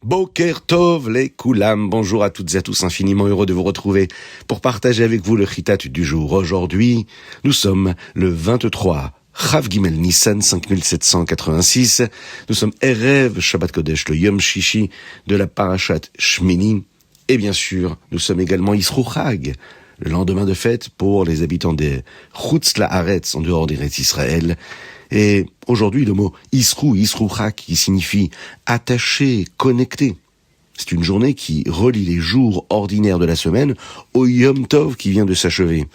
Boker Tov les Koulam, bonjour à toutes et à tous, infiniment heureux de vous retrouver pour partager avec vous le Chitat du jour. Aujourd'hui, nous sommes le 23 Chav Gimel Nissan 5786, nous sommes Erev Shabbat Kodesh, le Yom Shishi de la Parashat Shmini, et bien sûr, nous sommes également Yisro Chag, le lendemain de fête pour les habitants des Chutz La'aretz, en dehors d'Eretz Israël. Et aujourd'hui, le mot Yisru Chag, qui signifie attaché, connecté. C'est une journée qui relie les jours ordinaires de la semaine au Yom Tov qui vient de s'achever.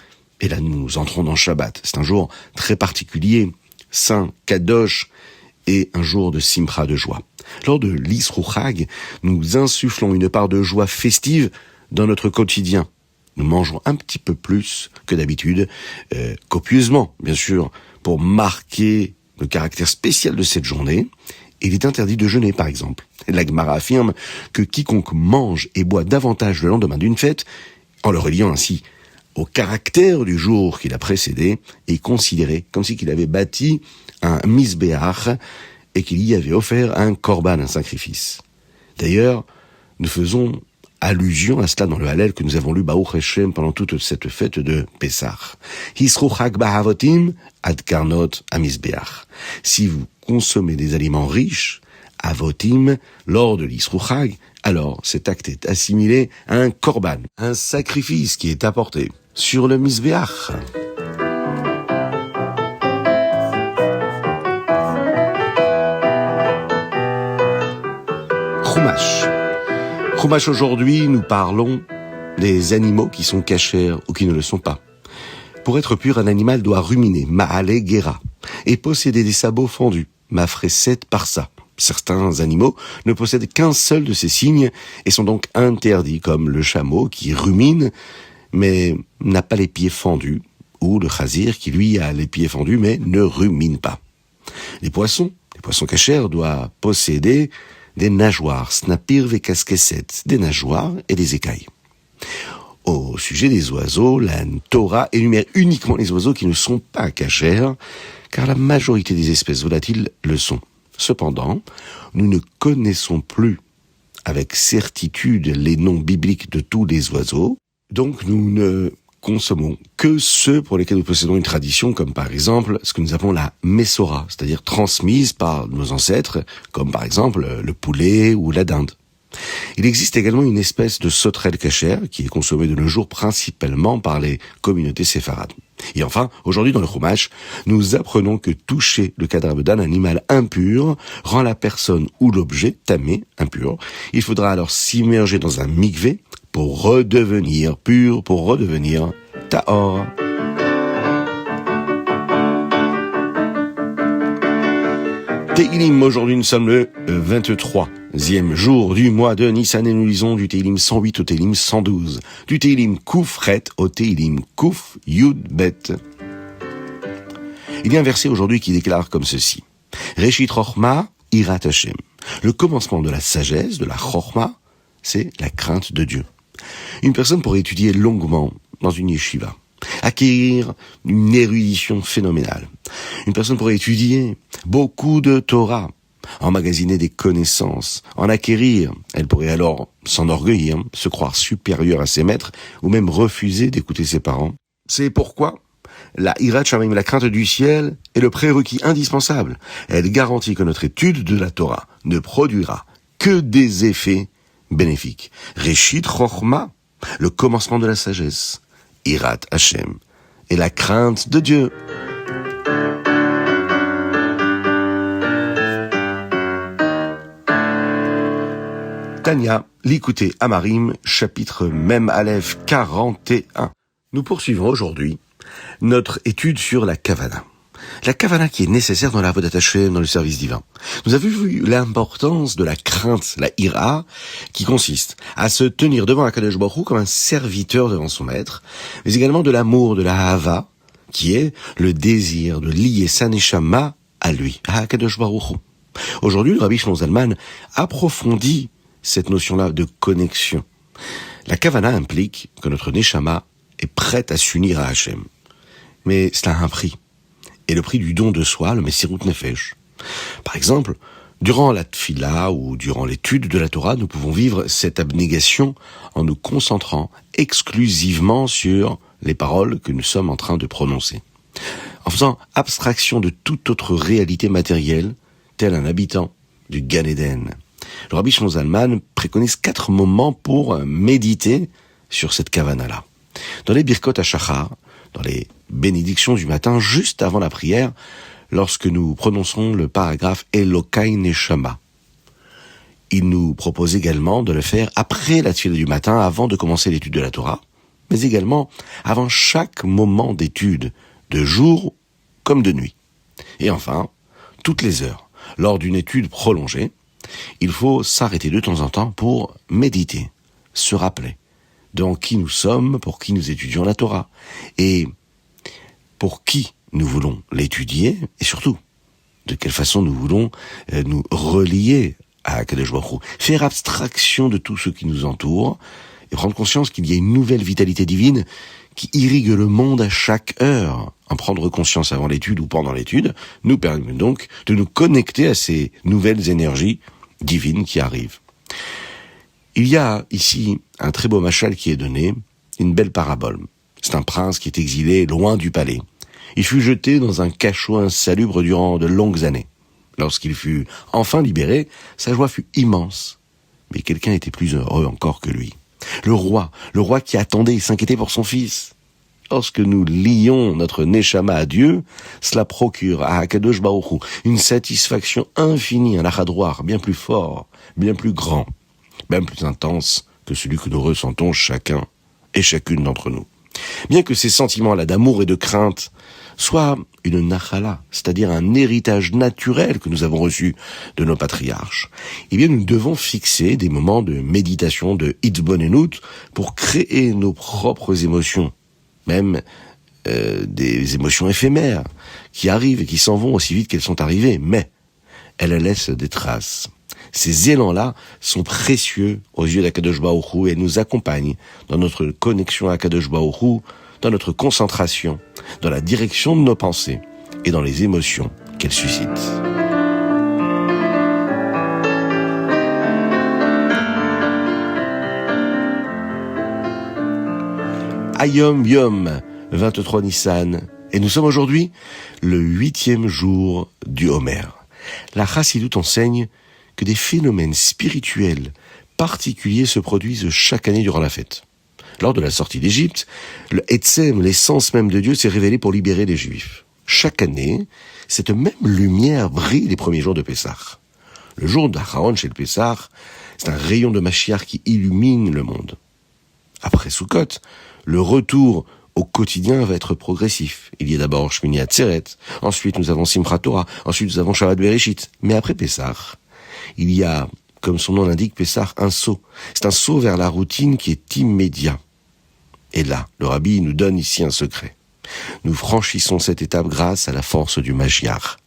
Et là, nous entrons dans Shabbat. C'est un jour très particulier, saint, kadosh, et un jour de simcha, de joie. Lors de l'Yisru Chag, nous insufflons une part de joie festive dans notre quotidien. Nous mangeons un petit peu plus que d'habitude, copieusement, bien sûr, pour marquer le caractère spécial de cette journée. Il est interdit de jeûner, par exemple. La Gemara affirme que quiconque mange et boit davantage le lendemain d'une fête, en le reliant ainsi au caractère du jour qui l'a précédé, est considéré comme si qu'il avait bâti un misbéach et qu'il y avait offert un korban, un sacrifice. D'ailleurs, nous faisons allusion à cela dans le Hallel que nous avons lu Baruch Hashem pendant toute cette fête de Pessah. Yisru Chag ba'avotim ad karnot amizbeach. Si vous consommez des aliments riches, avotim, lors de l'Yisru Chag, alors cet acte est assimilé à un korban, un sacrifice qui est apporté sur le mizbeach. Chumash. Chumash, aujourd'hui, nous parlons des animaux qui sont kashers ou qui ne le sont pas. Pour être pur, un animal doit ruminer, ma'ale gera, et posséder des sabots fendus, mafreset parsa. Certains animaux ne possèdent qu'un seul de ces signes et sont donc interdits, comme le chameau qui rumine, mais n'a pas les pieds fendus, ou le chazir qui lui a les pieds fendus, mais ne rumine pas. Les poissons kashers doivent posséder des nageoires, snapir vekaskeset, des nageoires et des écailles. Au sujet des oiseaux, la Torah énumère uniquement les oiseaux qui ne sont pas kashers, car la majorité des espèces volatiles le sont. Cependant, nous ne connaissons plus avec certitude les noms bibliques de tous les oiseaux, donc nous ne consommons que ceux pour lesquels nous possédons une tradition, comme par exemple ce que nous appelons la Messora, c'est-à-dire transmise par nos ancêtres, comme par exemple le poulet ou la dinde. Il existe également une espèce de sauterelle cachère qui est consommée de nos jours principalement par les communautés séfarades. Et enfin, aujourd'hui dans le Chumash, nous apprenons que toucher le cadavre d'un animal impur rend la personne ou l'objet tamé, impur. Il faudra alors s'immerger dans un mikvé pour redevenir pur, pour redevenir tahor. Tehillim, aujourd'hui nous sommes le 23e jour du mois de Nissan et nous lisons du Tehillim 108 au Tehillim 112, du Tehillim Koufret au Tehillim Kouf Yud Bet. Il y a un verset aujourd'hui qui déclare comme ceci: Reshit Chochma Irat Hashem. Le commencement de la sagesse, de la Chochma, c'est la crainte de Dieu. Une personne pourrait étudier longuement dans une yeshiva, acquérir une érudition phénoménale. Une personne pourrait étudier beaucoup de Torah, emmagasiner des connaissances, en acquérir. Elle pourrait alors s'enorgueillir, se croire supérieure à ses maîtres, ou même refuser d'écouter ses parents. C'est pourquoi la Hirat Shamayim, la crainte du ciel, est le prérequis indispensable. Elle garantit que notre étude de la Torah ne produira que des effets bénéfiques. Reshit Chochma, le commencement de la sagesse. Hirat Hashem, et la crainte de Dieu. Tanya, Likutei Amarim, chapitre Mem Aleph 41. Nous poursuivons aujourd'hui notre étude sur la Kavana. La Kavana qui est nécessaire dans la Avodat Hashem, dans le service divin. Nous avons vu l'importance de la crainte, la ira, qui consiste à se tenir devant Akadosh Baruch Hu comme un serviteur devant son maître, mais également de l'amour, de la hava, qui est le désir de lier sa neshama à lui, à Akadosh Baruch Hu. Aujourd'hui, le Rabbi Shlomo Zalman approfondit cette notion-là de connexion. La Kavana implique que notre neshama est prête à s'unir à Hashem. Mais cela a un prix. Et le prix du don de soi, le Messirut Nefesh. Par exemple, Durant la tfila ou durant l'étude de la Torah, nous pouvons vivre cette abnégation en nous concentrant exclusivement sur les paroles que nous sommes en train de prononcer. En faisant abstraction de toute autre réalité matérielle, tel un habitant du Gan Eden. Le Rabbi Shlomo Zalman préconise 4 moments pour méditer sur cette kavana-là. Dans les Birkot HaShachar, dans les bénédictions du matin, juste avant la prière, lorsque nous prononçons le paragraphe Elokai Neshama. Il nous propose également de le faire après la tfila du matin, avant de commencer l'étude de la Torah, mais également avant chaque moment d'étude, de jour comme de nuit. Et enfin, toutes les heures, lors d'une étude prolongée, il faut s'arrêter de temps en temps pour méditer, se rappeler dans qui nous sommes, pour qui nous étudions la Torah, et pour qui nous voulons l'étudier, et surtout, de quelle façon nous voulons nous relier à Akadosh Baruch Hu. Faire abstraction de tout ce qui nous entoure, et prendre conscience qu'il y a une nouvelle vitalité divine qui irrigue le monde à chaque heure. En prendre conscience avant l'étude ou pendant l'étude nous permet donc de nous connecter à ces nouvelles énergies divines qui arrivent. Il y a ici un très beau machal qui est donné, une belle parabole. C'est un prince qui est exilé loin du palais. Il fut jeté dans un cachot insalubre durant de longues années. Lorsqu'il fut enfin libéré, sa joie fut immense. Mais quelqu'un était plus heureux encore que lui. Le roi qui attendait et s'inquiétait pour son fils. Lorsque nous lions notre neshama à Dieu, cela procure à Akadosh Baruch Hu une satisfaction infinie, un achadroir bien plus fort, bien plus grand, bien plus intense que celui que nous ressentons chacun et chacune d'entre nous. Bien que ces sentiments-là d'amour et de crainte soient une nachala, c'est-à-dire un héritage naturel que nous avons reçu de nos patriarches, eh bien nous devons fixer des moments de méditation, de hitbonenut, pour créer nos propres émotions, même des émotions éphémères qui arrivent et qui s'en vont aussi vite qu'elles sont arrivées, mais elles laissent des traces. Ces élans-là sont précieux aux yeux d'Akadosh Baruch Hu et nous accompagnent dans notre connexion à Akadosh Baruch Hu, dans notre concentration, dans la direction de nos pensées et dans les émotions qu'elles suscitent. Hayom Yom, 23 Nissan, et nous sommes aujourd'hui le 8e jour du Homer. La Chassidoute enseigne que des phénomènes spirituels particuliers se produisent chaque année durant la fête. Lors de la sortie d'Égypte, le Etzem, l'essence même de Dieu, s'est révélé pour libérer les Juifs. Chaque année, cette même lumière brille les premiers jours de Pessah. Le jour d'Acharon chez le Pessah, c'est un rayon de Mashiach qui illumine le monde. Après Sukkot, le retour au quotidien va être progressif. Il y a d'abord Shmini Atzeret, ensuite nous avons Simchat Torah, ensuite nous avons Shabbat Bereshit. Mais après Pessah, il y a, comme son nom l'indique, Pessah, un saut. C'est un saut vers la routine qui est immédiat. Et là, le Rabbi nous donne ici un secret. Nous franchissons cette étape grâce à la force du Mashiach.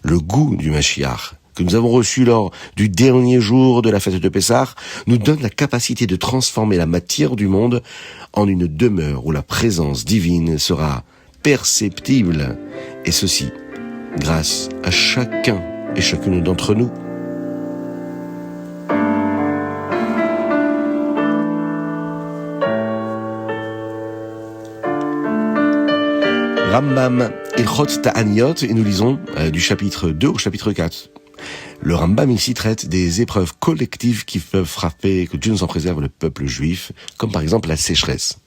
Le goût du Mashiach, que nous avons reçu lors du dernier jour de la fête de Pessah, nous donne la capacité de transformer la matière du monde en une demeure où la présence divine sera perceptible. Et ceci, grâce à chacun et chacune d'entre nous. Rambam Ilchot Ta'aniot, et nous lisons du chapitre 2 au chapitre 4. Le Rambam ici traite des épreuves collectives qui peuvent frapper, que Dieu nous en préserve, le peuple juif, comme par exemple la sécheresse.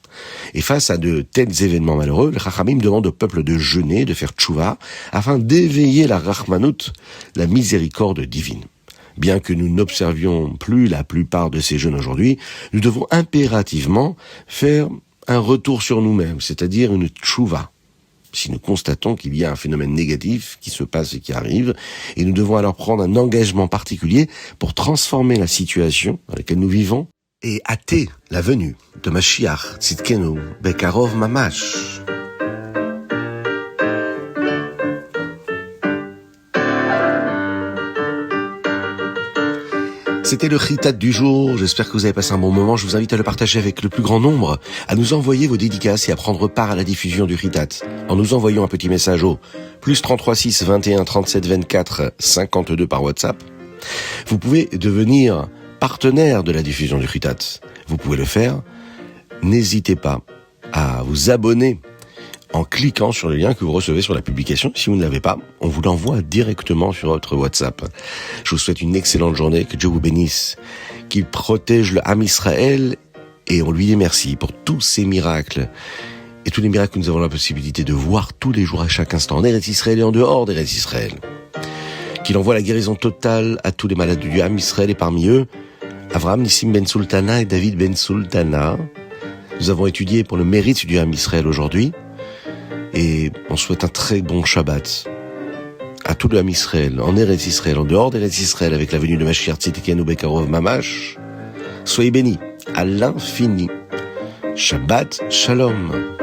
Et face à de tels événements malheureux, le Chachamim demande au peuple de jeûner, de faire tchouva, afin d'éveiller la Rachmanout, la miséricorde divine. Bien que nous n'observions plus la plupart de ces jeûnes aujourd'hui, nous devons impérativement faire un retour sur nous-mêmes, c'est-à-dire une tchouva. Si nous constatons qu'il y a un phénomène négatif qui se passe et qui arrive, et nous devons alors prendre un engagement particulier pour transformer la situation dans laquelle nous vivons et hâter la venue de Mashiach Tzidkenu Bekarov Mamash. C'était le Chitat du jour, j'espère que vous avez passé un bon moment, je vous invite à le partager avec le plus grand nombre, à nous envoyer vos dédicaces et à prendre part à la diffusion du Chitat, en nous envoyant un petit message au +33 6 21 37 24 52 par WhatsApp, Vous pouvez devenir partenaire de la diffusion du Chitat. Vous pouvez le faire. N'hésitez pas à vous abonner en cliquant sur le lien que vous recevez sur la publication. Si vous ne l'avez pas, on vous l'envoie directement sur votre WhatsApp. Je vous souhaite une excellente journée, que Dieu vous bénisse, qu'il protège le Ham Israël, et on lui dit merci pour tous ces miracles et tous les miracles que nous avons la possibilité de voir tous les jours à chaque instant en Eretz Israël et en dehors d'Eretz Israël. Qu'il envoie la guérison totale à tous les malades du Ham Israël, et parmi eux, Avraham Nissim Ben Sultana et David Ben Sultana. Nous avons étudié pour le mérite du Ham Israël aujourd'hui, et on souhaite un très bon Shabbat à tout le Ham Israël, en Eretz Israël, en dehors d'Eretz Israël, avec la venue de Mashiach Tzidkenu Bekarov Mamash. Soyez bénis à l'infini. Shabbat Shalom.